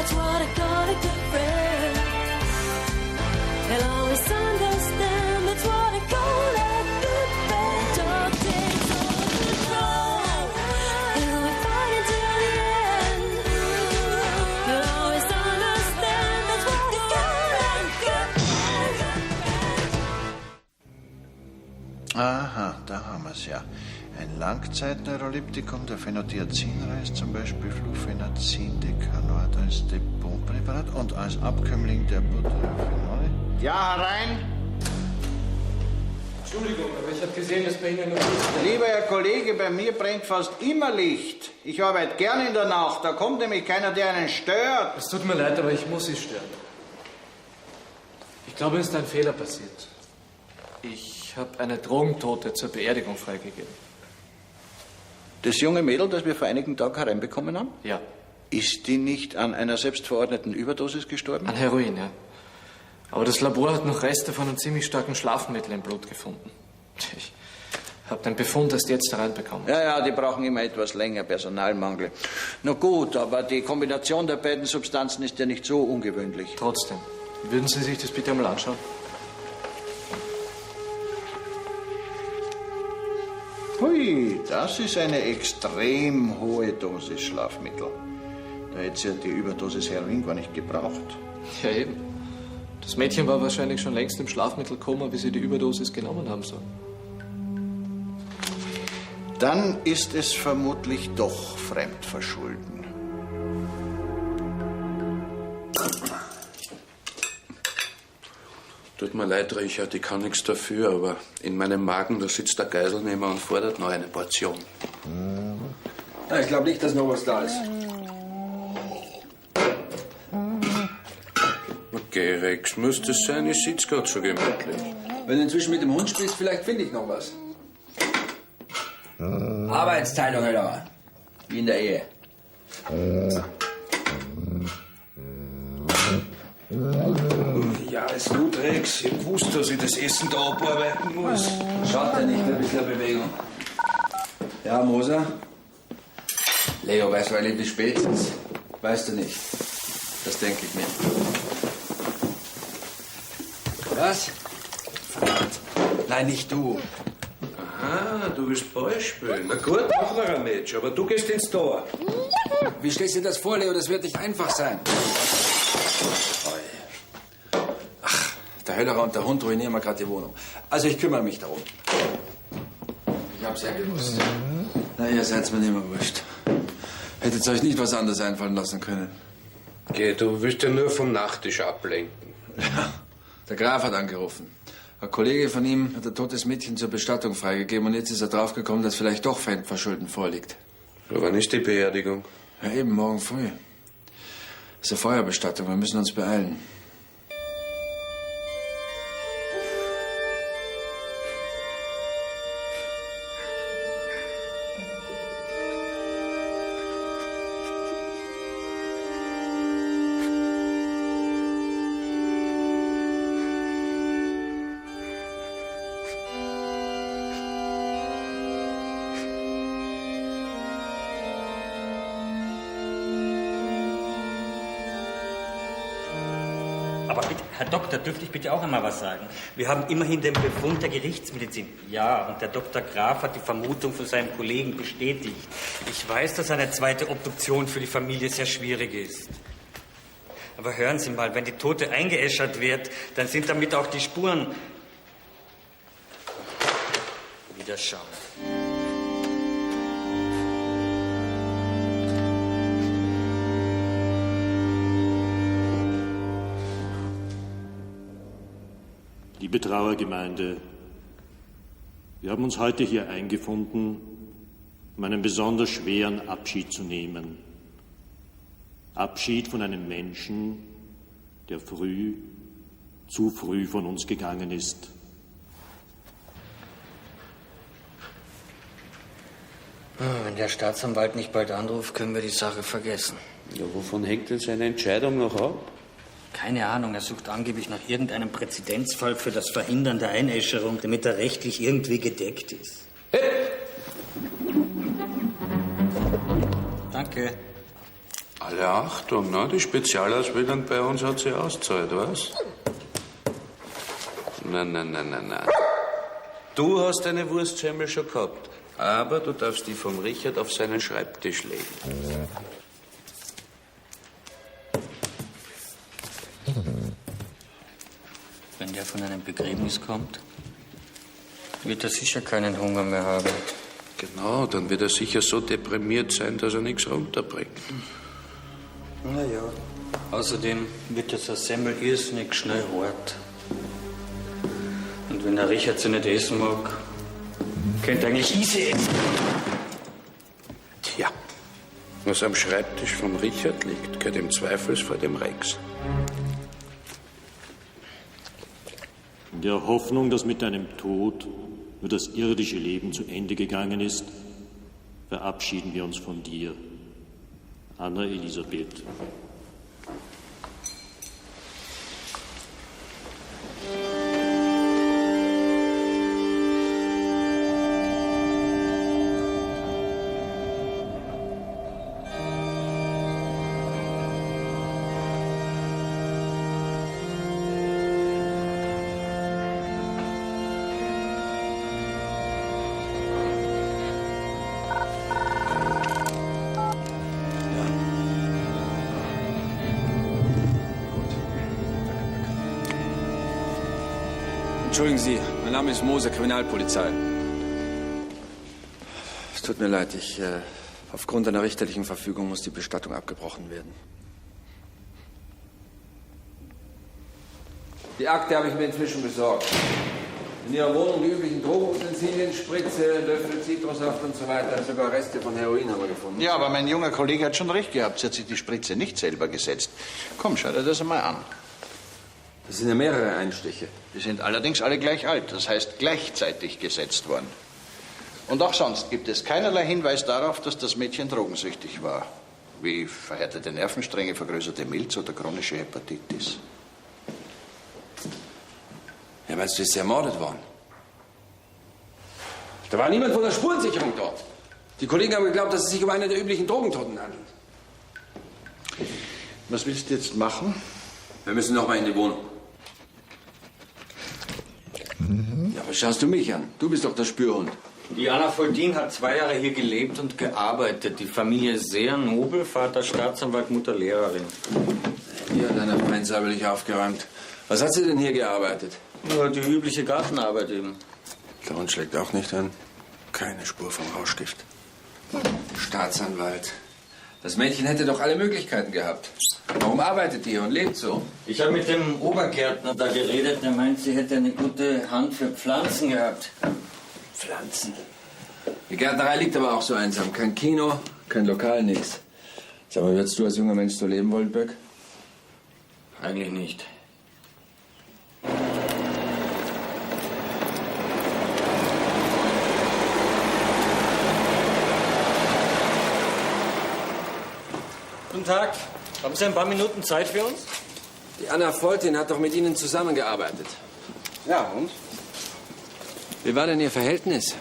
That's what I call a good friend. They'll always understand. That's what I call a good friend. Dog takes all control. And we fight until the end. They'll always understand. That's what I call a good friend. Aha, da haben wir es ja. Ein Langzeitneuroleptikum der Phenothiazinreis, zum Beispiel Flufenazin, Decanor als Depotpräparat und als Abkömmling der Butyrophenole. Ja, herein! Entschuldigung, aber ich habe gesehen, dass bei Ihnen noch Licht. Lieber Herr Kollege, bei mir brennt fast immer Licht. Ich arbeite gern in der Nacht, da kommt nämlich keiner, der einen stört. Es tut mir leid, aber ich muss Sie stören. Ich glaube, es ist ein Fehler passiert. Ich habe eine Drogentote zur Beerdigung freigegeben. Das junge Mädel, das wir vor einigen Tagen hereinbekommen haben? Ja. Ist die nicht an einer selbstverordneten Überdosis gestorben? An Heroin, ja. Aber das Labor hat noch Reste von einem ziemlich starken Schlafmittel im Blut gefunden. Ich habe den Befund erst jetzt hereinbekommen. Ja, die brauchen immer etwas länger, Personalmangel. Na gut, aber die Kombination der beiden Substanzen ist ja nicht so ungewöhnlich. Trotzdem, würden Sie sich das bitte einmal anschauen? Hui, das ist eine extrem hohe Dosis Schlafmittel. Da hätte sie ja die Überdosis Heroin gar nicht gebraucht. Ja, eben. Das Mädchen war wahrscheinlich schon längst im Schlafmittelkoma, wie sie die Überdosis genommen haben soll. Dann ist es vermutlich doch Fremdverschulden. Tut mir leid, Richard, ich kann nichts dafür, aber in meinem Magen, da sitzt der Geiselnehmer und fordert noch eine Portion. Ja, ich glaube nicht, dass noch was da ist. Okay, Rex, muss das sein? Ich sitze gerade so gemütlich. Wenn du inzwischen mit dem Hund spielst, vielleicht finde ich noch was. Arbeitsteilung, Höller. Wie in der Ehe. Ja, ist gut, Rex. Ich wusste, dass ich das Essen da abarbeiten muss. Schaut ja nicht, ein bisschen Bewegung. Ja, Moser? Leo, weißt du eigentlich, wie spät es ist? Weißt du nicht. Das denke ich mir. Was? Verdammt. Nein, nicht du. Aha, du willst Ball spielen. Na gut, machen wir ein Match, aber du gehst ins Tor. Wie stellst du dir das vor, Leo? Das wird nicht einfach sein. Ach, der Höllerer und der Hund ruinieren mir gerade die Wohnung. Also ich kümmere mich darum. Ich hab's ja gewusst. Na, ihr seid's mir nicht mehr wurscht. Hättet euch nicht was anderes einfallen lassen können. Geh, du willst ja nur vom Nachttisch ablenken. Ja, der Graf hat angerufen. Ein Kollege von ihm hat ein totes Mädchen zur Bestattung freigegeben und jetzt ist er draufgekommen, dass vielleicht doch Fremdverschulden vorliegt. Ja, wann ist die Beerdigung? Ja, eben, morgen früh. Das ist eine Feuerbestattung, wir müssen uns beeilen. Aber bitte, Herr Doktor, dürfte ich bitte auch einmal was sagen? Wir haben immerhin den Befund der Gerichtsmedizin. Ja, und der Dr. Graf hat die Vermutung von seinem Kollegen bestätigt. Ich weiß, dass eine zweite Obduktion für die Familie sehr schwierig ist. Aber hören Sie mal, wenn die Tote eingeäschert wird, dann sind damit auch die Spuren... Wieder schauen. Liebe Trauergemeinde, wir haben uns heute hier eingefunden, um einen besonders schweren Abschied zu nehmen. Abschied von einem Menschen, der zu früh von uns gegangen ist. Wenn der Staatsanwalt nicht bald anruft, können wir die Sache vergessen. Ja, wovon hängt denn seine Entscheidung noch ab? Keine Ahnung, er sucht angeblich nach irgendeinem Präzedenzfall für das Verhindern der Einäscherung, damit er rechtlich irgendwie gedeckt ist. Danke. Alle Achtung, ne? Die Spezialausbildung bei uns hat sich ausgezahlt, was? Nein. Du hast deine Wurstsemmel schon gehabt, aber du darfst die vom Richard auf seinen Schreibtisch legen. Wenn der von einem Begräbnis kommt, wird er sicher keinen Hunger mehr haben. Genau, dann wird er sicher so deprimiert sein, dass er nichts runterbringt. Na ja. Außerdem wird dieser Semmel irrsinnig schnell hart. Und wenn der Richard sie nicht essen mag, könnte er eigentlich easy essen. Tja, was am Schreibtisch vom Richard liegt, gehört im Zweifelsfall dem Rex. In der Hoffnung, dass mit deinem Tod nur das irdische Leben zu Ende gegangen ist, verabschieden wir uns von dir, Anna Elisabeth. Entschuldigen Sie, mein Name ist Moser, Kriminalpolizei. Es tut mir leid, aufgrund einer richterlichen Verfügung muss die Bestattung abgebrochen werden. Die Akte habe ich mir inzwischen besorgt. In Ihrer Wohnung die üblichen Drogenutensilien, Spritze, Löffel, Zitrussaft und so weiter. Sogar Reste von Heroin haben wir gefunden. Ja, aber mein junger Kollege hat schon recht gehabt. Sie hat sich die Spritze nicht selber gesetzt. Komm, schau dir das einmal an. Das sind ja mehrere Einstiche. Die sind allerdings alle gleich alt, das heißt gleichzeitig gesetzt worden. Und auch sonst gibt es keinerlei Hinweis darauf, dass das Mädchen drogensüchtig war. Wie verhärtete Nervenstränge, vergrößerte Milz oder chronische Hepatitis. Ja, meinst du, ist sie ermordet worden? Da war niemand von der Spurensicherung dort. Die Kollegen haben geglaubt, dass es sich um eine der üblichen Drogentoten handelt. Was willst du jetzt machen? Wir müssen noch mal in die Wohnung. Ja, was schaust du mich an? Du bist doch der Spürhund. Die Anna Foldin hat 2 Jahre hier gelebt und gearbeitet. Die Familie ist sehr nobel, Vater Staatsanwalt, Mutter Lehrerin. Hier hat einer fein säuberlich aufgeräumt. Was hat sie denn hier gearbeitet? Nur die übliche Gartenarbeit eben. Der Hund schlägt auch nicht an. Keine Spur vom Rauschgift. Staatsanwalt. Das Mädchen hätte doch alle Möglichkeiten gehabt. Warum arbeitet ihr und lebt so? Ich habe mit dem Obergärtner da geredet. Der meint, sie hätte eine gute Hand für Pflanzen gehabt. Pflanzen. Die Gärtnerei liegt aber auch so einsam. Kein Kino, kein Lokal, nichts. Sag mal, würdest du als junger Mensch so leben wollen, Böck? Eigentlich nicht. Guten Tag. Haben Sie ein paar Minuten Zeit für uns? Die Anna Foltin hat doch mit Ihnen zusammengearbeitet. Ja, und? Wie war denn Ihr Verhältnis?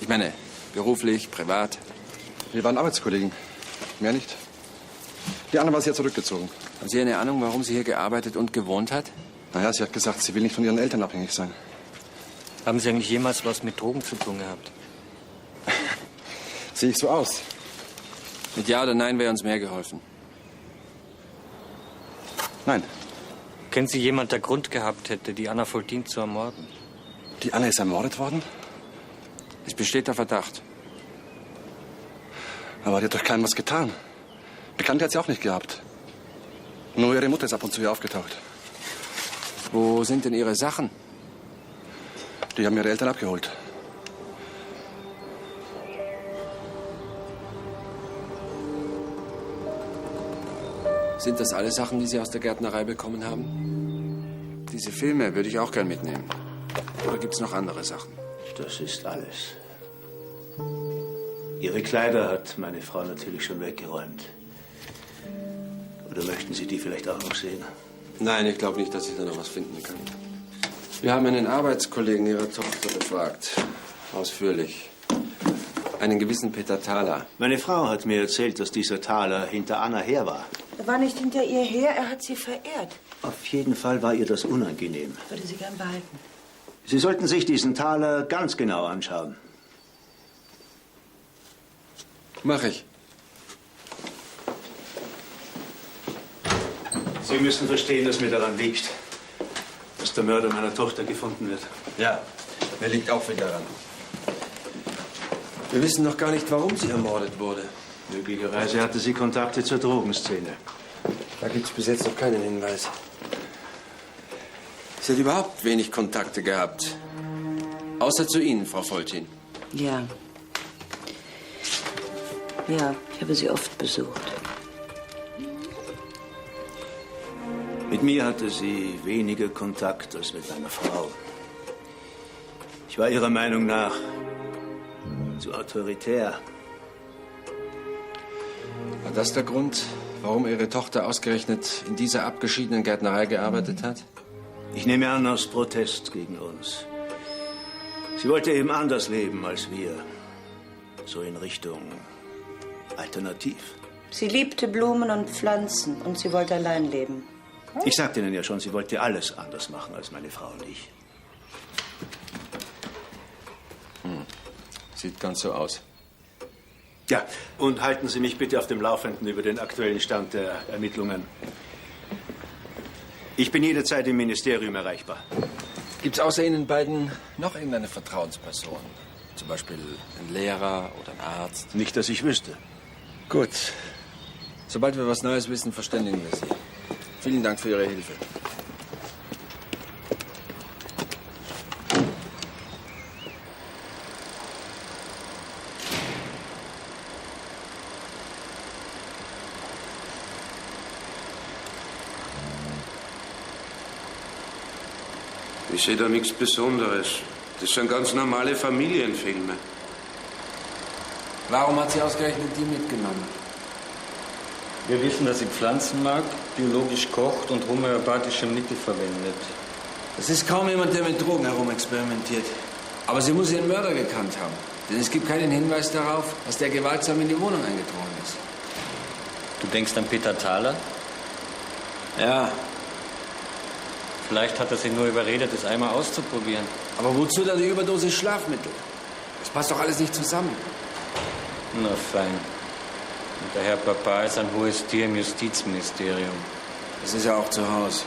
Ich meine, beruflich, privat? Wir waren Arbeitskollegen. Mehr nicht. Die Anna war sehr zurückgezogen. Haben Sie eine Ahnung, warum sie hier gearbeitet und gewohnt hat? Naja, sie hat gesagt, sie will nicht von ihren Eltern abhängig sein. Haben Sie eigentlich jemals was mit Drogen zu tun gehabt? Sehe ich so aus? Mit Ja oder Nein wäre uns mehr geholfen. Nein. Kennen Sie jemanden, der Grund gehabt hätte, die Anna Foldin zu ermorden? Die Anna ist ermordet worden? Es besteht der Verdacht. Aber die hat doch keinem was getan. Bekannte hat sie auch nicht gehabt. Nur ihre Mutter ist ab und zu hier aufgetaucht. Wo sind denn Ihre Sachen? Die haben ihre Eltern abgeholt. Sind das alle Sachen, die Sie aus der Gärtnerei bekommen haben? Diese Filme würde ich auch gern mitnehmen. Oder gibt's noch andere Sachen? Das ist alles. Ihre Kleider hat meine Frau natürlich schon weggeräumt. Oder möchten Sie die vielleicht auch noch sehen? Nein, ich glaube nicht, dass ich da noch was finden kann. Wir haben einen Arbeitskollegen Ihrer Tochter befragt. Ausführlich. einen gewissen Peter Thaler. Meine Frau hat mir erzählt, dass dieser Thaler hinter Anna her war. Er war nicht hinter ihr her, er hat sie verehrt. Auf jeden Fall war ihr das unangenehm. Würde sie gern behalten. Sie sollten sich diesen Thaler ganz genau anschauen. Mach ich. Sie müssen verstehen, dass mir daran liegt, dass der Mörder meiner Tochter gefunden wird. Ja, mir liegt auch viel daran. Wir wissen noch gar nicht, warum sie ermordet wurde. Möglicherweise hatte sie Kontakte zur Drogenszene. Da gibt es bis jetzt noch keinen Hinweis. Sie hat überhaupt wenig Kontakte gehabt. Außer zu Ihnen, Frau Foltin. Ja. Ja, ich habe sie oft besucht. Mit mir hatte sie weniger Kontakt als mit meiner Frau. Ich war ihrer Meinung nach zu autoritär. War das der Grund, warum Ihre Tochter ausgerechnet in dieser abgeschiedenen Gärtnerei gearbeitet hat? Ich nehme an, aus Protest gegen uns. Sie wollte eben anders leben als wir. So in Richtung alternativ. Sie liebte Blumen und Pflanzen und sie wollte allein leben. Ich sagte Ihnen ja schon, sie wollte alles anders machen als meine Frau und ich. Sieht ganz so aus. Ja, und halten Sie mich bitte auf dem Laufenden über den aktuellen Stand der Ermittlungen. Ich bin jederzeit im Ministerium erreichbar. Gibt's außer Ihnen beiden noch irgendeine Vertrauensperson? Zum Beispiel ein Lehrer oder ein Arzt? Nicht, dass ich wüsste. Gut. Sobald wir was Neues wissen, verständigen wir Sie. Vielen Dank für Ihre Hilfe. Ich sehe da nichts Besonderes. Das sind ganz normale Familienfilme. Warum hat sie ausgerechnet die mitgenommen? Wir wissen, dass sie Pflanzen mag, biologisch kocht und homöopathische Mittel verwendet. Es ist kaum jemand, der mit Drogen herumexperimentiert. Aber sie muss ihren Mörder gekannt haben. Denn es gibt keinen Hinweis darauf, dass der gewaltsam in die Wohnung eingedrungen ist. Du denkst an Peter Thaler? Ja, Vielleicht hat er sie nur überredet, es einmal auszuprobieren. aber wozu dann die Überdosis Schlafmittel? Das passt doch alles nicht zusammen. Na fein. Und der Herr Papa ist ein hohes Tier im Justizministerium. Das ist ja auch zu Hause.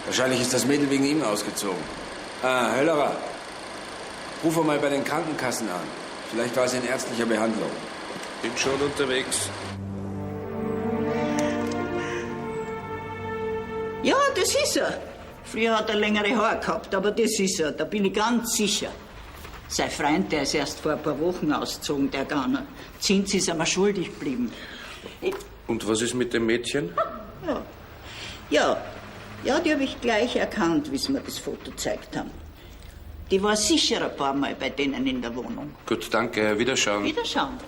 Wahrscheinlich ist das Mädel wegen ihm ausgezogen. Ah, Höllerer. Ruf mal bei den Krankenkassen an. Vielleicht war sie in ärztlicher Behandlung. Bin schon unterwegs. Ja, das ist er. Früher hat er längere Haare gehabt, aber das ist er, da bin ich ganz sicher. Sein Freund, der ist erst vor ein paar Wochen ausgezogen, der Garner. Zins ist einmal schuldig geblieben. Und was ist mit dem Mädchen? Ja, die habe ich gleich erkannt, wie sie mir das Foto gezeigt haben. Die war sicher ein paar Mal bei denen in der Wohnung. Gut, danke. Wiederschauen. Wiederschauen.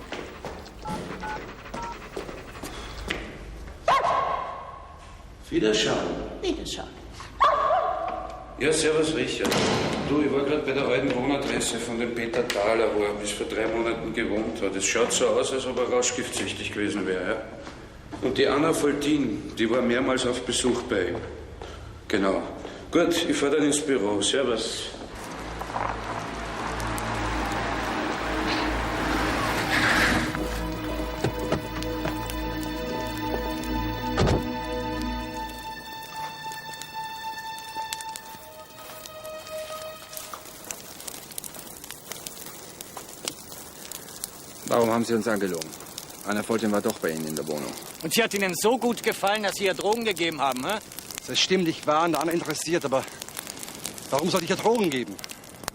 Wiederschauen. Wiederschauen. Ja, servus, Richard. Du, ich war gerade bei der alten Wohnadresse von dem Peter Thaler, wo er bis vor 3 Monaten gewohnt hat. Es schaut so aus, als ob er rauschgiftsüchtig gewesen wäre. Ja? Und die Anna Foltin, die war mehrmals auf Besuch bei ihm. Genau. Gut, ich fahre dann ins Büro. Servus. Warum haben Sie uns angelogen? Anna Foltin war doch bei Ihnen in der Wohnung. Und sie hat Ihnen so gut gefallen, dass Sie ihr Drogen gegeben haben, hä? Das stimmt, ich war an der Anna interessiert, aber warum sollte ich ihr Drogen geben?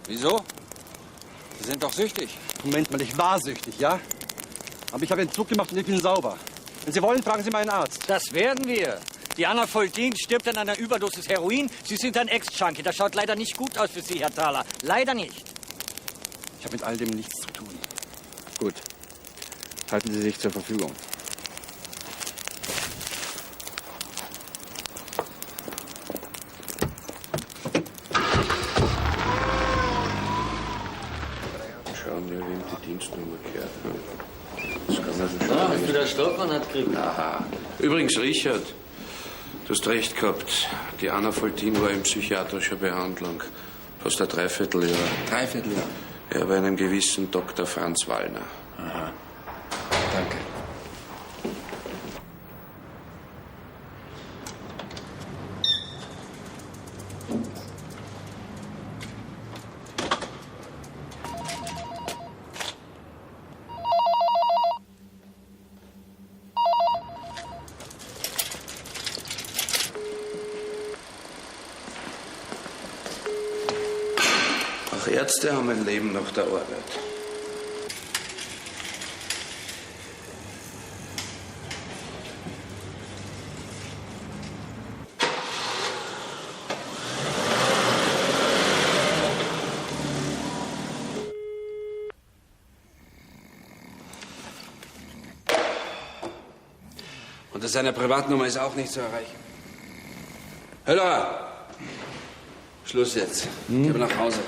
Wieso? Sie sind doch süchtig. Moment mal, ich war süchtig, ja? Aber ich habe Entzug gemacht und ich bin sauber. Wenn Sie wollen, fragen Sie meinen Arzt. Das werden wir. Die Anna Foltin stirbt an einer Überdosis Heroin. Sie sind ein Ex-Junkie. Das schaut leider nicht gut aus für Sie, Herr Thaler. Leider nicht. Ich habe mit all dem nichts zu tun. Gut. Halten Sie sich zur Verfügung. Schauen wir, wem die Dienstnummer gehört. Das kann man schon hast du der Stoffmann hat gekriegt? Aha. Übrigens, Richard, du hast recht gehabt. Die Anna Foltin war in psychiatrischer Behandlung. Fast ein Dreivierteljahr. Dreivierteljahr? Ja, bei einem gewissen Dr. Franz Wallner. Aha. Danke. Auch Ärzte haben ein Leben nach der Arbeit. Unter seiner Privatnummer ist auch nicht zu erreichen. Höller! Schluss jetzt. Gehen wir nach Hause.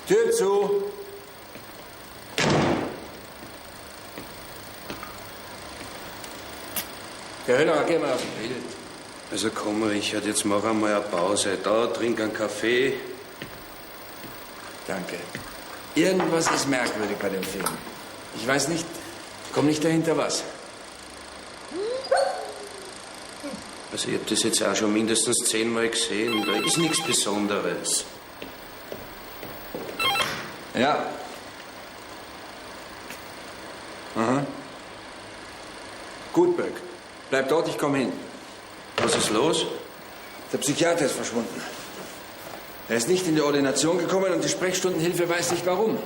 Tür zu. Herr Höller, geh mal aus dem Bild. Also komm, Richard, jetzt mach einmal eine Pause. Da, trink einen Kaffee. Danke. Irgendwas ist merkwürdig bei dem Film. Ich weiß nicht, komm nicht dahinter was. Also ich hab das jetzt auch schon mindestens 10-mal gesehen. Da ist nichts Besonderes. Ja. Aha. Gut, Böck. Bleib dort, ich komme hin. Was ist los? Der Psychiater ist verschwunden. Er ist nicht in die Ordination gekommen und die Sprechstundenhilfe weiß nicht warum.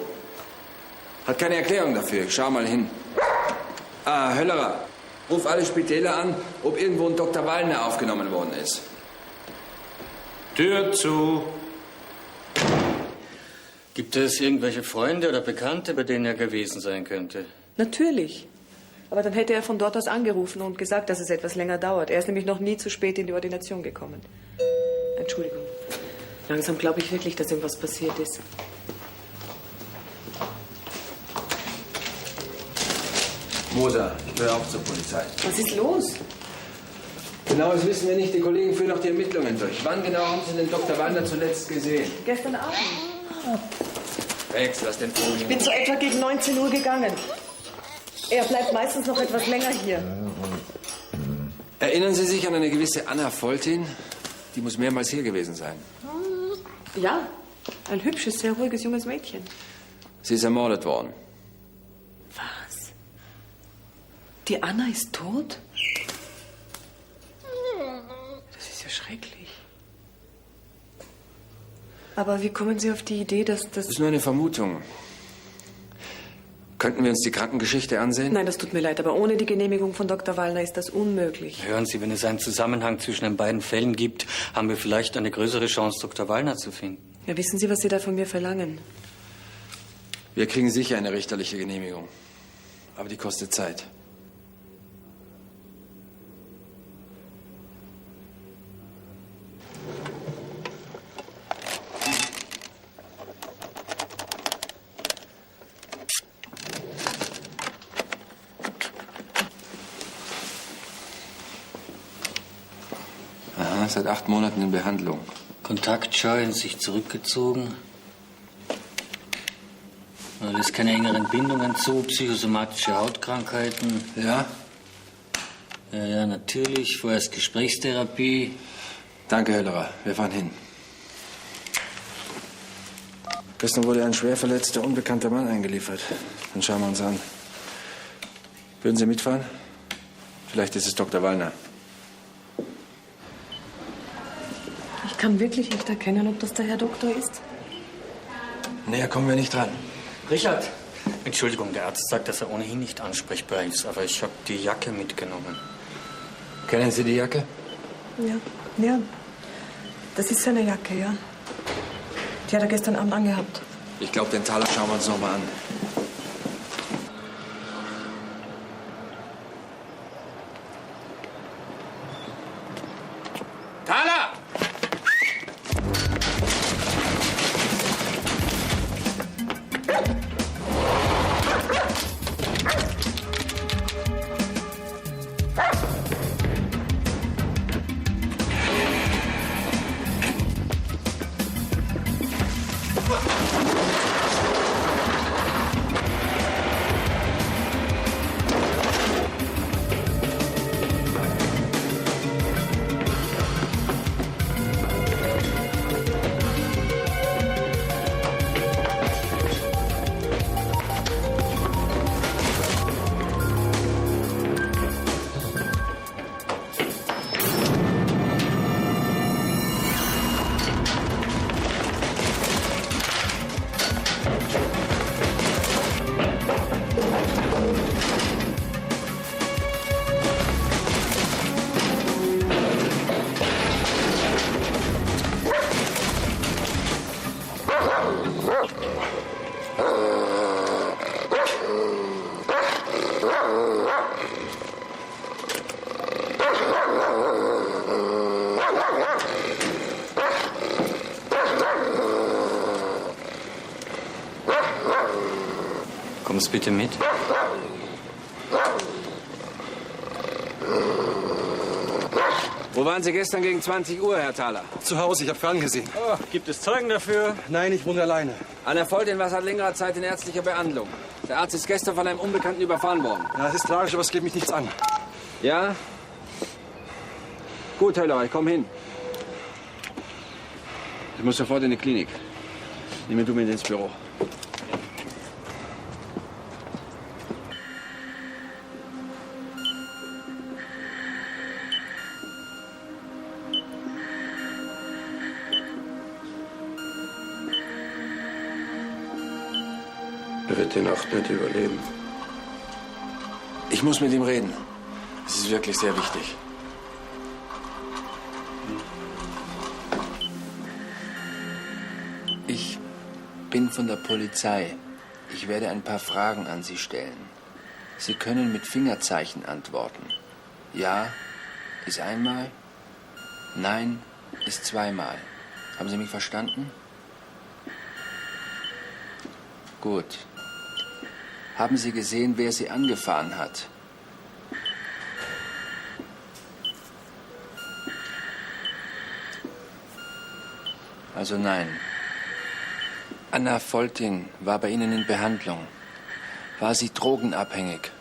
Hat keine Erklärung dafür. Ich schau mal hin. Ah, Höllerer. Ruf alle Spitäler an, ob irgendwo ein Dr. Wallner aufgenommen worden ist. Tür zu. Gibt es irgendwelche Freunde oder Bekannte, bei denen er gewesen sein könnte? Natürlich. Aber dann hätte er von dort aus angerufen und gesagt, dass es etwas länger dauert. Er ist nämlich noch nie zu spät in die Ordination gekommen. Entschuldigung. Langsam glaube ich wirklich, dass irgendwas passiert ist. Moser, ich gehöre auch zur Polizei. Was ist los? Genau, das wissen wir nicht. Die Kollegen führen noch die Ermittlungen durch. Wann genau haben Sie den Dr. Wallner zuletzt gesehen? Gestern Abend. Rex, lass den Ton. Ich bin so etwa gegen 19 Uhr gegangen. Er bleibt meistens noch etwas länger hier. Erinnern Sie sich an eine gewisse Anna Foltin? Die muss mehrmals hier gewesen sein. Ja, ein hübsches, sehr ruhiges junges Mädchen. Sie ist ermordet worden. Was? Die Anna ist tot? Das ist ja schrecklich. Aber wie kommen Sie auf die Idee, dass das... Das ist nur eine Vermutung. Könnten wir uns die Krankengeschichte ansehen? Nein, das tut mir leid, aber ohne die Genehmigung von Dr. Wallner ist das unmöglich. Hören Sie, wenn es einen Zusammenhang zwischen den beiden Fällen gibt, haben wir vielleicht eine größere Chance, Dr. Wallner zu finden. Ja, wissen Sie, was Sie da von mir verlangen? Wir kriegen sicher eine richterliche Genehmigung. Aber die kostet Zeit. Aha, seit 8 Monaten in Behandlung. Kontaktscheu und sich zurückgezogen. Er lässt keine engeren Bindungen zu, psychosomatische Hautkrankheiten. Ja? Ja, natürlich. Vorerst Gesprächstherapie. Danke, Höllerer. Wir fahren hin. Gestern wurde ein schwer verletzter, unbekannter Mann eingeliefert. Dann schauen wir uns an. Würden Sie mitfahren? Vielleicht ist es Dr. Wallner. Ich kann wirklich nicht erkennen, ob das der Herr Doktor ist. Näher kommen wir nicht dran. Richard! Entschuldigung, der Arzt sagt, dass er ohnehin nicht ansprechbar ist, aber ich habe die Jacke mitgenommen. Kennen Sie die Jacke? Ja. Das ist seine Jacke, ja. Die hat er gestern Abend angehabt. Ich glaube, den Taler schauen wir uns noch mal an. Taler! Kommst bitte mit? Wo waren Sie gestern gegen 20 Uhr, Herr Thaler? Zu Hause, ich habe ferngesehen. Oh, gibt es Zeugen dafür? Nein, ich wohne alleine. Anna Foltin war seit längerer Zeit in ärztlicher Behandlung. Der Arzt ist gestern von einem Unbekannten überfahren worden. Ja, es ist tragisch, aber es geht mich nichts an. Ja? Gut, Höllerer, ich komme hin. Ich muss sofort in die Klinik. Nimm du mit ins Büro. Er wird die Nacht nicht überleben. Ich muss mit ihm reden. Das ist wirklich sehr wichtig. Ich bin von der Polizei. Ich werde ein paar Fragen an Sie stellen. Sie können mit Fingerzeichen antworten. Ja ist einmal, nein ist zweimal. Haben Sie mich verstanden? Gut. Haben Sie gesehen, wer Sie angefahren hat? Also nein. Anna Foltin war bei Ihnen in Behandlung. War sie drogenabhängig?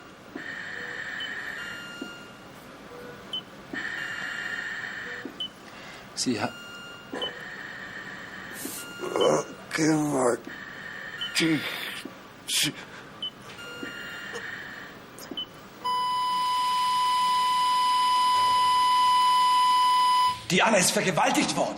Sie hat... Die Anna ist vergewaltigt worden.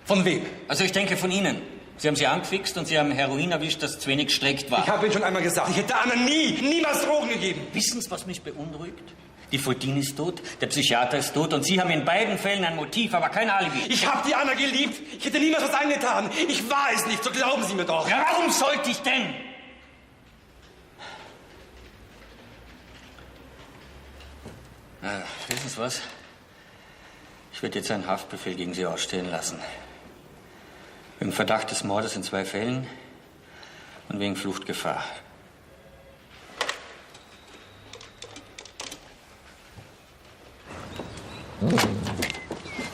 Von wem? Also ich denke von Ihnen. Sie haben sie angefixt und Sie haben Heroin erwischt, das zu wenig gestreckt war. Ich habe Ihnen schon einmal gesagt, ich hätte Anna niemals Drogen gegeben. Wissen Sie, was mich beunruhigt? Die Foltin ist tot, der Psychiater ist tot und Sie haben in beiden Fällen ein Motiv, aber kein Alibi. Ich habe die Anna geliebt. Ich hätte niemals was angetan. Ich war es nicht, so glauben Sie mir doch. Ja, warum sollte ich denn? Na, wissen Sie was? Ich werde jetzt einen Haftbefehl gegen Sie ausstellen lassen. Wegen Verdacht des Mordes in 2 Fällen und wegen Fluchtgefahr.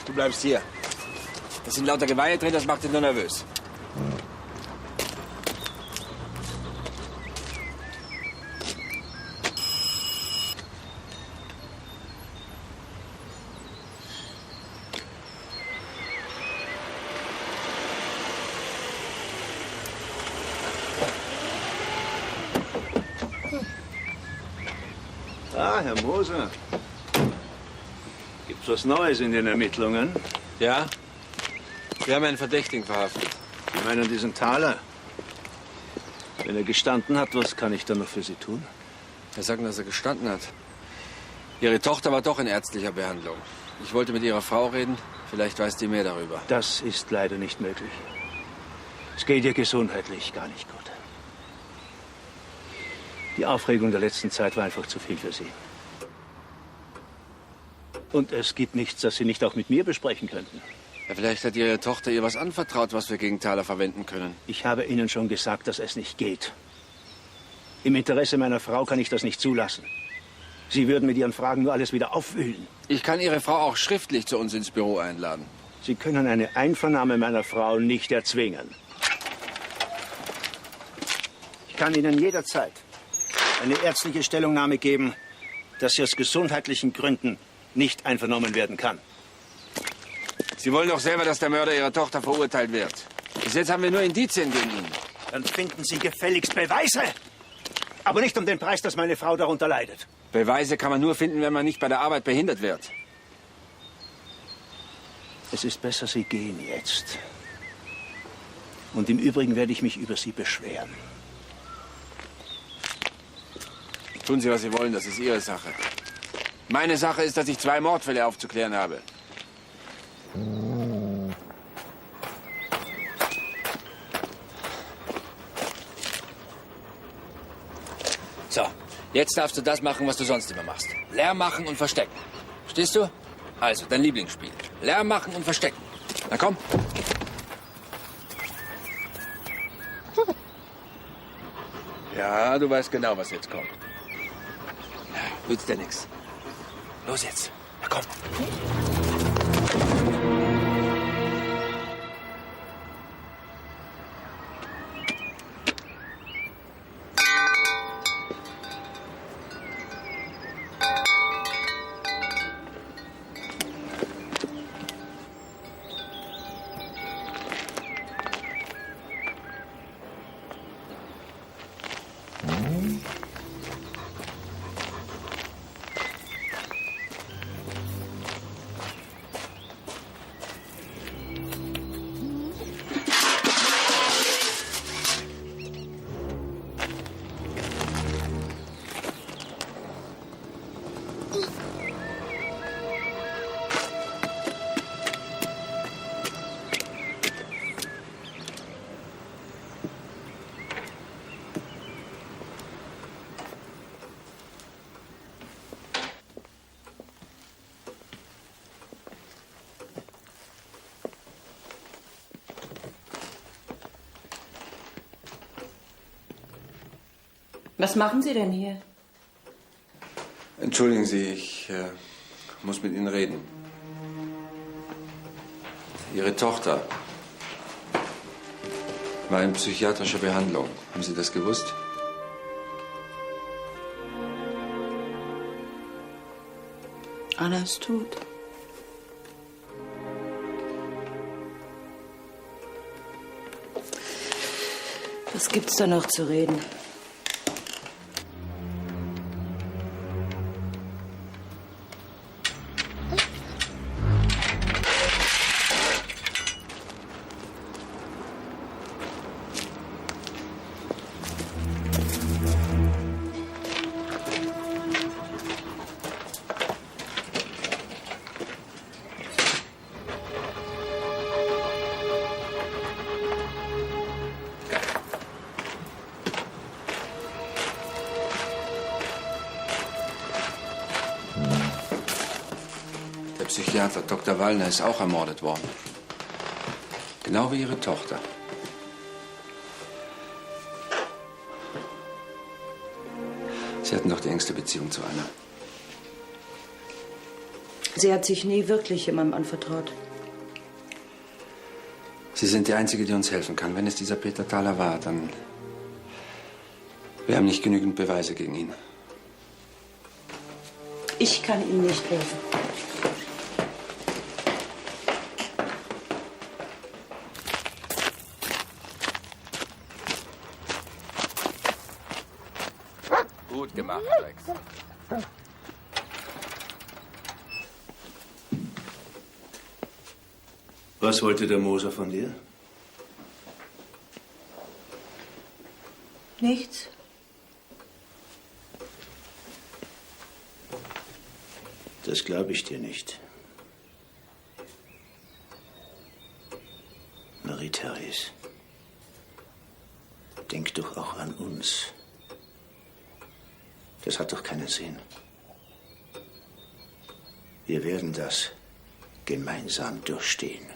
Du bleibst hier. Das sind lauter Geweihe drin, das macht dich nur nervös. Ah, Herr Moser. Gibt's was Neues in den Ermittlungen? Ja? Wir haben einen Verdächtigen verhaftet. Sie meinen diesen Thaler? Wenn er gestanden hat, was kann ich dann noch für Sie tun? Wir sagen, dass er gestanden hat. Ihre Tochter war doch in ärztlicher Behandlung. Ich wollte mit Ihrer Frau reden. Vielleicht weiß die mehr darüber. Das ist leider nicht möglich. Es geht ihr gesundheitlich gar nicht gut. Die Aufregung der letzten Zeit war einfach zu viel für Sie. Und es gibt nichts, das Sie nicht auch mit mir besprechen könnten. Ja, vielleicht hat Ihre Tochter ihr was anvertraut, was wir gegen Thaler verwenden können. Ich habe Ihnen schon gesagt, dass es nicht geht. Im Interesse meiner Frau kann ich das nicht zulassen. Sie würden mit Ihren Fragen nur alles wieder aufwühlen. Ich kann Ihre Frau auch schriftlich zu uns ins Büro einladen. Sie können eine Einvernahme meiner Frau nicht erzwingen. Ich kann Ihnen jederzeit eine ärztliche Stellungnahme geben, dass sie aus gesundheitlichen Gründen nicht einvernommen werden kann. Sie wollen doch selber, dass der Mörder Ihrer Tochter verurteilt wird. Bis jetzt haben wir nur Indizien gegen ihn. Dann finden Sie gefälligst Beweise. Aber nicht um den Preis, dass meine Frau darunter leidet. Beweise kann man nur finden, wenn man nicht bei der Arbeit behindert wird. Es ist besser, Sie gehen jetzt. Und im Übrigen werde ich mich über Sie beschweren. Tun Sie, was Sie wollen, das ist Ihre Sache. Meine Sache ist, dass ich 2 Mordfälle aufzuklären habe. So, jetzt darfst du das machen, was du sonst immer machst. Lärm machen und verstecken. Verstehst du? Also, dein Lieblingsspiel. Lärm machen und verstecken. Na komm. Ja, du weißt genau, was jetzt kommt. Nützt dir nichts. Los jetzt. Na komm. Was machen Sie denn hier? Entschuldigen Sie, ich muss mit Ihnen reden. Ihre Tochter war in psychiatrischer Behandlung. Haben Sie das gewusst? Anna ist tot. Was gibt's da noch zu reden? Der Psychiater Dr. Wallner ist auch ermordet worden. Genau wie Ihre Tochter. Sie hatten doch die engste Beziehung zu Anna. Sie hat sich nie wirklich jemandem anvertraut. Sie sind die Einzige, die uns helfen kann. Wenn es dieser Peter Thaler war, dann... Wir haben nicht genügend Beweise gegen ihn. Ich kann Ihnen nicht helfen. Gut gemacht, Rex. Was wollte der Moser von dir? Nichts. Das glaube ich dir nicht. Marie-Therese, denk doch auch an uns. Das hat doch keinen Sinn. Wir werden das gemeinsam durchstehen.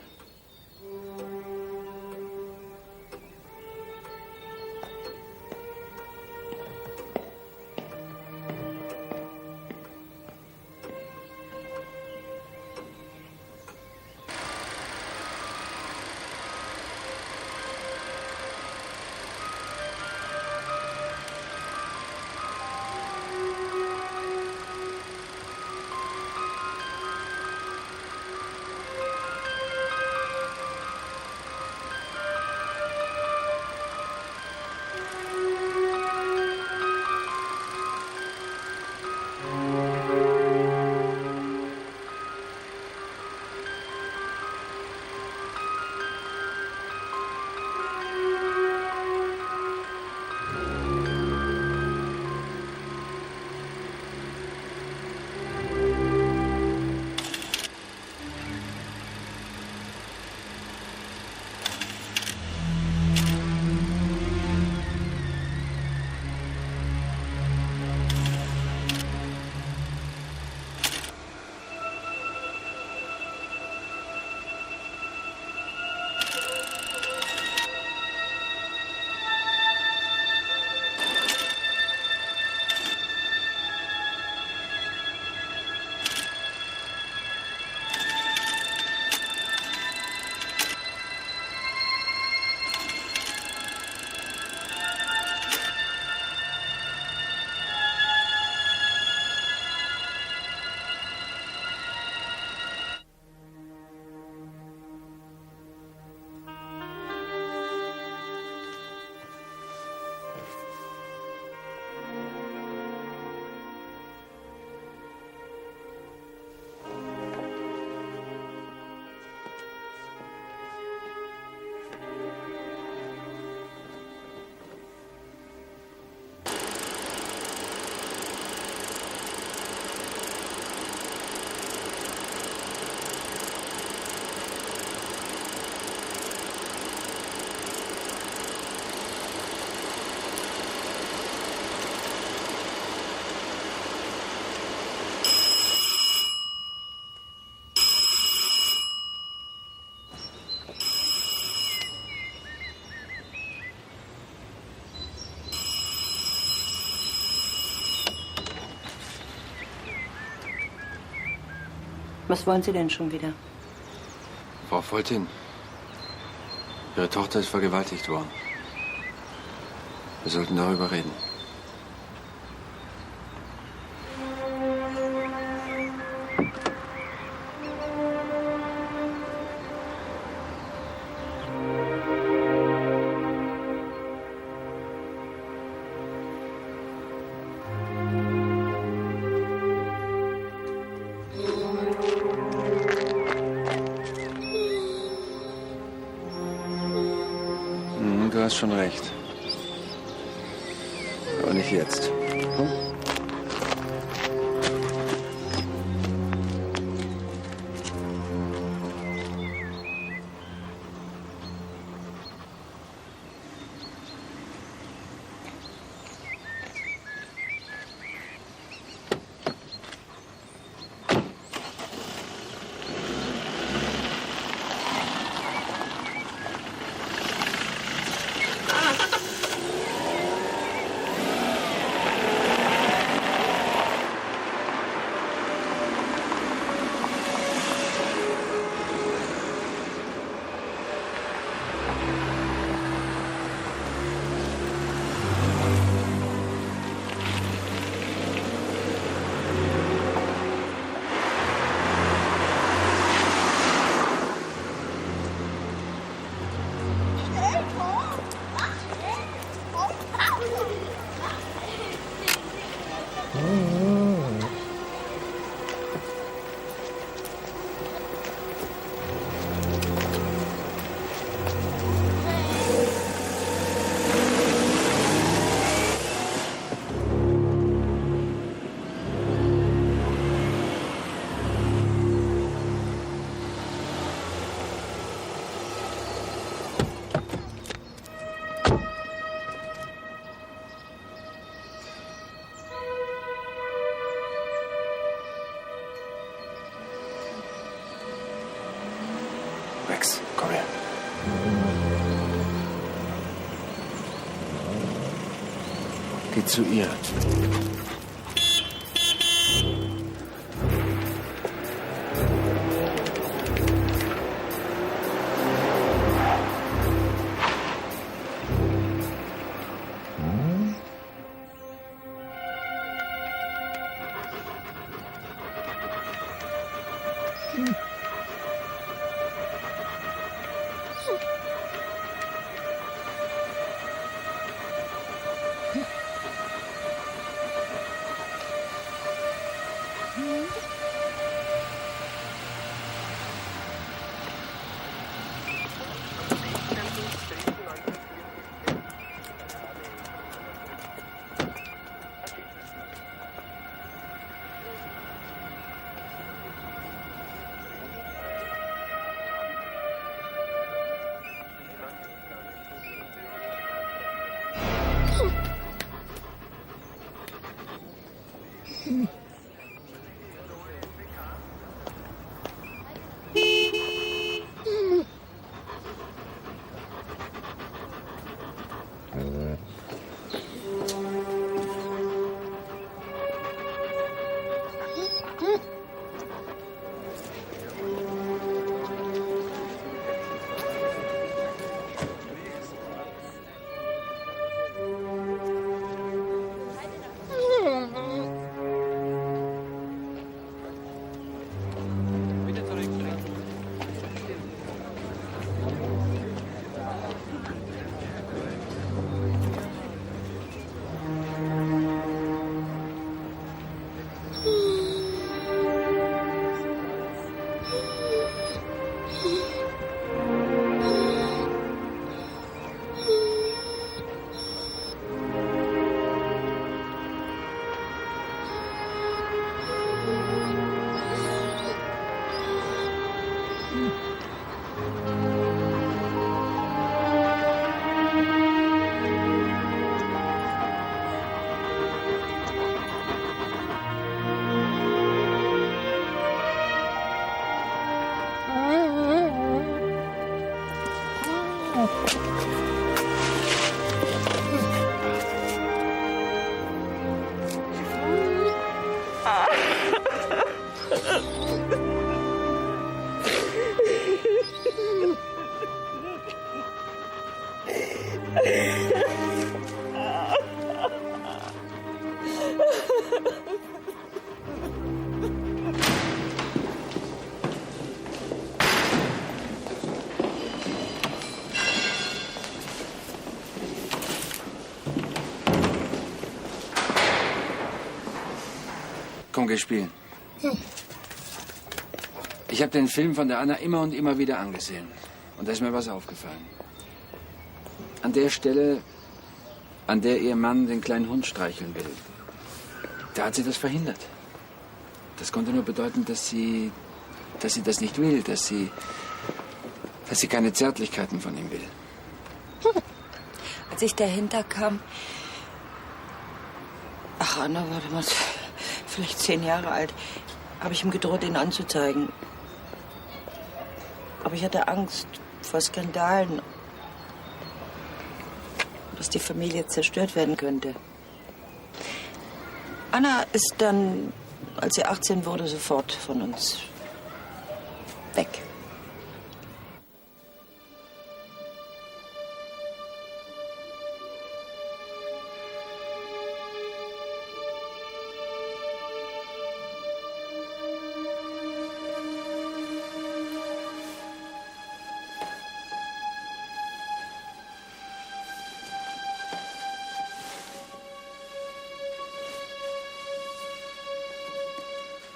Was wollen Sie denn schon wieder? Frau Foltin, Ihre Tochter ist vergewaltigt worden. Wir sollten darüber reden. Du hast schon recht. Aber nicht jetzt. Hm? Rex, komm her. Geh zu ihr. Komm, geh spielen. Ich habe den Film von der Anna immer und immer wieder angesehen. Und da ist mir was aufgefallen. An der Stelle, an der ihr Mann den kleinen Hund streicheln will, da hat sie das verhindert. Das konnte nur bedeuten, dass sie das nicht will, dass sie keine Zärtlichkeiten von ihm will. Als ich dahinter kam... Ach, Anna war damals vielleicht 10 Jahre alt, habe ich ihm gedroht, ihn anzuzeigen. Aber ich hatte Angst vor Skandalen, dass die Familie zerstört werden könnte. Anna ist dann, als sie 18 wurde, sofort von uns weg.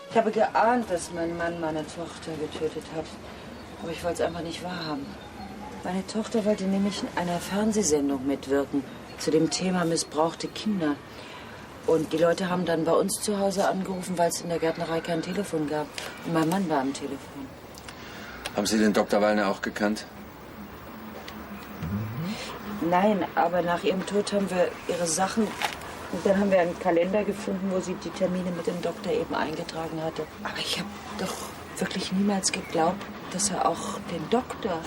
Ich habe geahnt, dass mein Mann meine Tochter getötet hat. Aber ich wollte es einfach nicht wahrhaben. Meine Tochter wollte nämlich in einer Fernsehsendung mitwirken zu dem Thema missbrauchte Kinder. Und die Leute haben dann bei uns zu Hause angerufen, weil es in der Gärtnerei kein Telefon gab. Und mein Mann war am Telefon. Haben Sie den Dr. Wallner auch gekannt? Nein, aber nach ihrem Tod haben wir ihre Sachen... Und dann haben wir einen Kalender gefunden, wo sie die Termine mit dem Doktor eben eingetragen hatte. Aber ich habe doch wirklich niemals geglaubt, dass er auch den Doktor...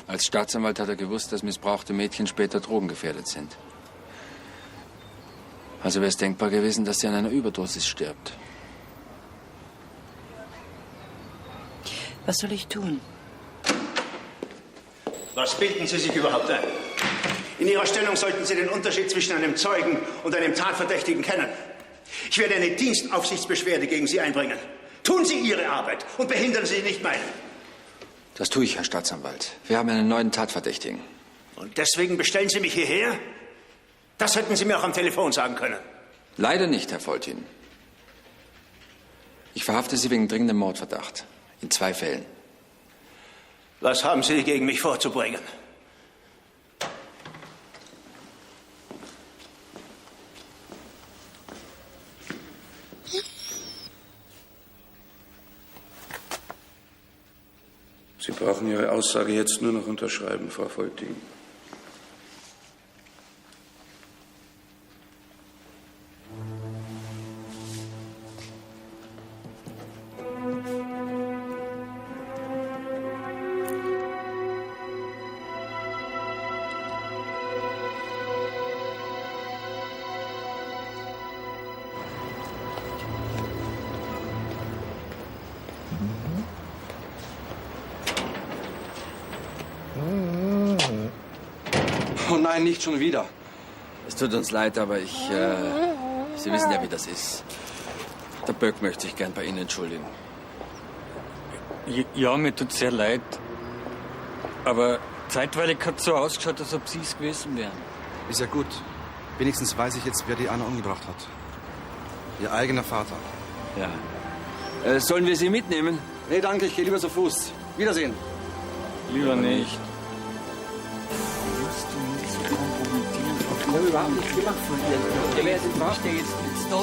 Als Staatsanwalt hat er gewusst, dass missbrauchte Mädchen später drogengefährdet sind. Also wäre es denkbar gewesen, dass sie an einer Überdosis stirbt. Was soll ich tun? Was bilden Sie sich überhaupt ein? In Ihrer Stellung sollten Sie den Unterschied zwischen einem Zeugen und einem Tatverdächtigen kennen. Ich werde eine Dienstaufsichtsbeschwerde gegen Sie einbringen. Tun Sie Ihre Arbeit und behindern Sie nicht meine. Das tue ich, Herr Staatsanwalt. Wir haben einen neuen Tatverdächtigen. Und deswegen bestellen Sie mich hierher? Das hätten Sie mir auch am Telefon sagen können. Leider nicht, Herr Foltin. Ich verhafte Sie wegen dringendem Mordverdacht. In 2 Fällen. Was haben Sie gegen mich vorzubringen? Sie brauchen Ihre Aussage jetzt nur noch unterschreiben, Frau Foltin. Oh nein, nicht schon wieder. Es tut uns leid, aber Sie wissen ja, wie das ist. Der Böck möchte sich gern bei Ihnen entschuldigen. Ja, mir tut sehr leid. Aber zeitweilig hat es so ausgeschaut, als ob Sie es gewesen wären. Ist ja gut. Wenigstens weiß ich jetzt, wer die Anna umgebracht hat. Ihr eigener Vater. Ja. Sollen wir Sie mitnehmen? Nee, danke, ich gehe lieber zu Fuß. Wiedersehen. Lieber nicht. Ich habe überhaupt nichts gemacht von dir. Der wäre jetzt jetzt nicht da.